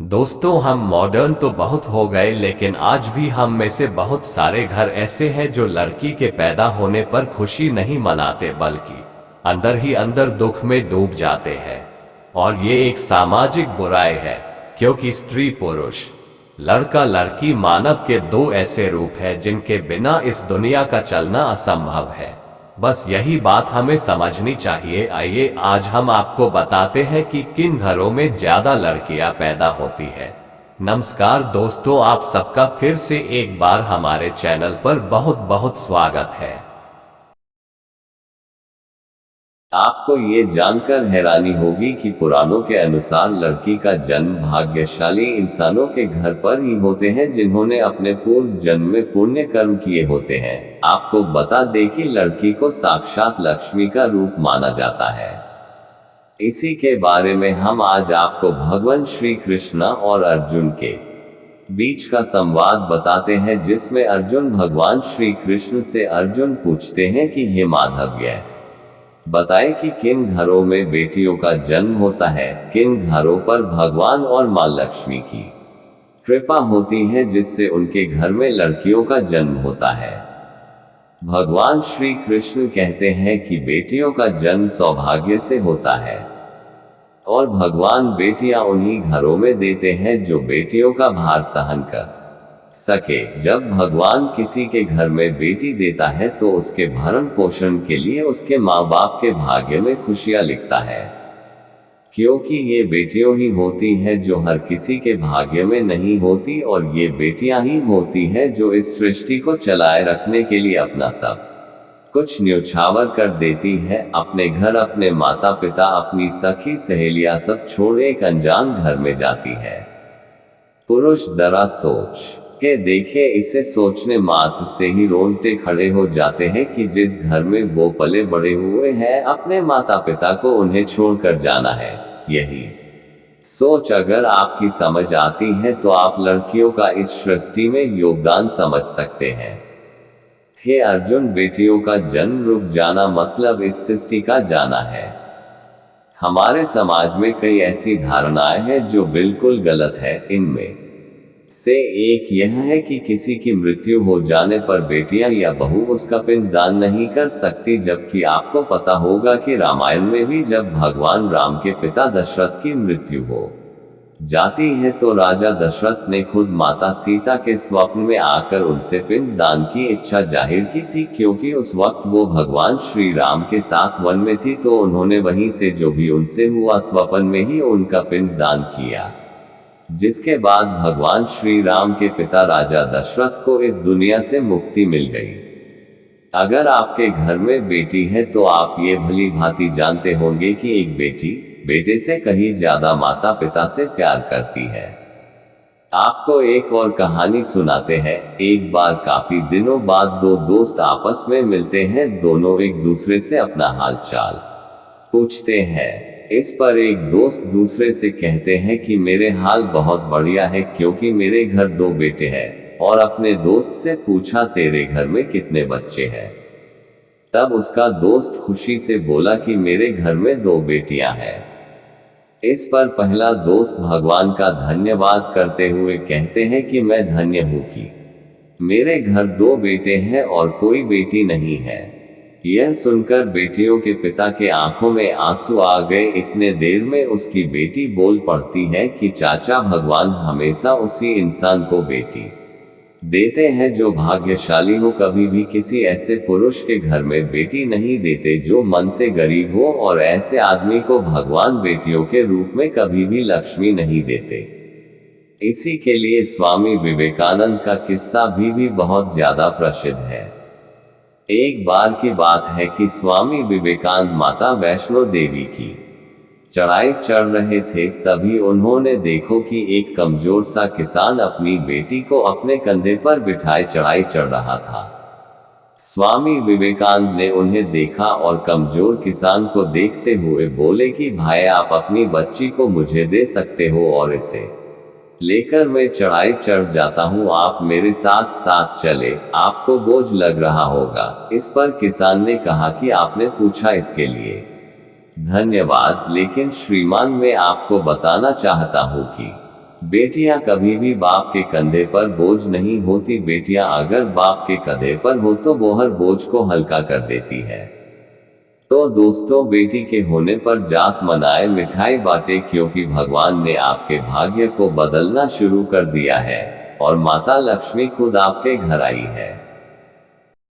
दोस्तों, हम मॉडर्न तो बहुत हो गए, लेकिन आज भी हम में से बहुत सारे घर ऐसे हैं जो लड़की के पैदा होने पर खुशी नहीं मनाते, बल्कि अंदर ही अंदर दुख में डूब जाते हैं। और ये एक सामाजिक बुराई है, क्योंकि स्त्री पुरुष, लड़का लड़की मानव के दो ऐसे रूप हैं जिनके बिना इस दुनिया का चलना असंभव है। बस यही बात हमें समझनी चाहिए। आइए आज हम आपको बताते हैं कि किन घरों में ज्यादा लड़कियां पैदा होती है। नमस्कार दोस्तों, आप सबका फिर से एक बार हमारे चैनल पर बहुत बहुत स्वागत है। आपको ये जानकर हैरानी होगी कि पुराणों के अनुसार लड़की का जन्म भाग्यशाली इंसानों के घर पर ही होते हैं जिन्होंने अपने पूर्व जन्म में पुण्य कर्म किए होते हैं। आपको बता दें कि लड़की को साक्षात लक्ष्मी का रूप माना जाता है। इसी के बारे में हम आज आपको भगवान श्री कृष्ण और अर्जुन के बीच का संवाद बताते हैं, जिसमें अर्जुन भगवान श्री कृष्ण से अर्जुन पूछते हैं कि हे माधव, यह बताएं कि किन घरों में बेटियों का जन्म होता है, किन घरों पर भगवान और मां लक्ष्मी की कृपा होती है जिससे उनके घर में लड़कियों का जन्म होता है। भगवान श्री कृष्ण कहते हैं कि बेटियों का जन्म सौभाग्य से होता है और भगवान बेटियां उन्हीं घरों में देते हैं जो बेटियों का भार सहन कर सके। जब भगवान किसी के घर में बेटी देता है तो उसके भरण पोषण के लिए उसके माँ बाप के भाग्य में खुशियां लिखता है, क्योंकि ये बेटियों ही होती हैं जो हर किसी के भाग्य में नहीं होती, और ये बेटियां ही होती हैं जो इस सृष्टि को चलाए रखने के लिए अपना सब कुछ न्योछावर कर देती है। अपने घर, अपने माता पिता, अपनी सखी सहेलियां सब छोड़ एक अनजान घर में जाती है। पुरुष जरा सोच के देखे, इसे सोचने मात्र से ही रोंगटे खड़े हो जाते हैं कि जिस घर में वो पले बड़े हुए हैं, अपने माता पिता को उन्हें छोड़कर जाना है। यही सोच अगर आपकी समझ आती है तो आप लड़कियों का इस सृष्टि में योगदान समझ सकते हैं। हे अर्जुन, बेटियों का जन्म रुक जाना मतलब इस सृष्टि का जाना है। हमारे समाज में कई ऐसी धारणाएं हैं जो बिल्कुल गलत है। इनमें से एक यह है कि किसी की मृत्यु हो जाने पर बेटियां या बहू उसका पिंडदान नहीं कर सकती, जबकि आपको पता होगा कि रामायण में भी जब भगवान राम के पिता दशरथ की मृत्यु हो जाती है तो राजा दशरथ ने खुद माता सीता के स्वप्न में आकर उनसे पिंडदान की इच्छा जाहिर की थी, क्योंकि उस वक्त वो भगवान श्री राम के साथ वन में थी, तो उन्होंने वहीं से जो भी उनसे हुआ स्वप्न में ही उनका पिंडदान किया, जिसके बाद भगवान श्री राम के पिता राजा दशरथ को इस दुनिया से मुक्ति मिल गई। अगर आपके घर में बेटी है तो आप ये भली भांति जानते होंगे कि एक बेटी बेटे से कहीं ज्यादा माता पिता से प्यार करती है। आपको एक और कहानी सुनाते हैं। एक बार काफी दिनों बाद दो दोस्त आपस में मिलते हैं। दोनों एक दूसरे से अपना हाल चाल पूछते हैं। इस पर एक दोस्त दूसरे से कहते हैं कि मेरे हाल बहुत बढ़िया है, क्योंकि मेरे घर दो बेटे हैं। और अपने दोस्त से पूछा, तेरे घर में कितने बच्चे हैं? तब उसका दोस्त खुशी से बोला कि मेरे घर में दो बेटियां हैं। इस पर पहला दोस्त भगवान का धन्यवाद करते हुए कहते हैं कि मैं धन्य हूं कि मेरे घर दो बेटे हैं और कोई बेटी नहीं है। यह सुनकर बेटियों के पिता के आंखों में आंसू आ गए। इतने देर में उसकी बेटी बोल पड़ती है कि चाचा, भगवान हमेशा उसी इंसान को बेटी देते हैं जो भाग्यशाली हो। कभी भी किसी ऐसे पुरुष के घर में बेटी नहीं देते जो मन से गरीब हो, और ऐसे आदमी को भगवान बेटियों के रूप में कभी भी लक्ष्मी नहीं देते। इसी के लिए स्वामी विवेकानंद का किस्सा भी बहुत ज्यादा प्रसिद्ध है। एक बार की बात है कि स्वामी विवेकानंद माता वैष्णो देवी की चढ़ाई चढ़ रहे थे। तभी उन्होंने देखो कि एक कमजोर सा किसान अपनी बेटी को अपने कंधे पर बिठाए चढ़ाई चढ़ रहा था। स्वामी विवेकानंद ने उन्हें देखा और कमजोर किसान को देखते हुए बोले कि भाई, आप अपनी बच्ची को मुझे दे सकते हो और इसे लेकर मैं चढ़ाई चढ़ जाता हूँ, आप मेरे साथ साथ चले, आपको बोझ लग रहा होगा। इस पर किसान ने कहा कि आपने पूछा इसके लिए धन्यवाद, लेकिन श्रीमान मैं आपको बताना चाहता हूँ कि बेटियां कभी भी बाप के कंधे पर बोझ नहीं होती। बेटियां अगर बाप के कंधे पर हो तो वो हर बोझ को हल्का कर देती है। तो दोस्तों, बेटी के होने पर जास मनाए, मिठाई बांटे, क्योंकि भगवान ने आपके भाग्य को बदलना शुरू कर दिया है और माता लक्ष्मी खुद आपके घर आई है।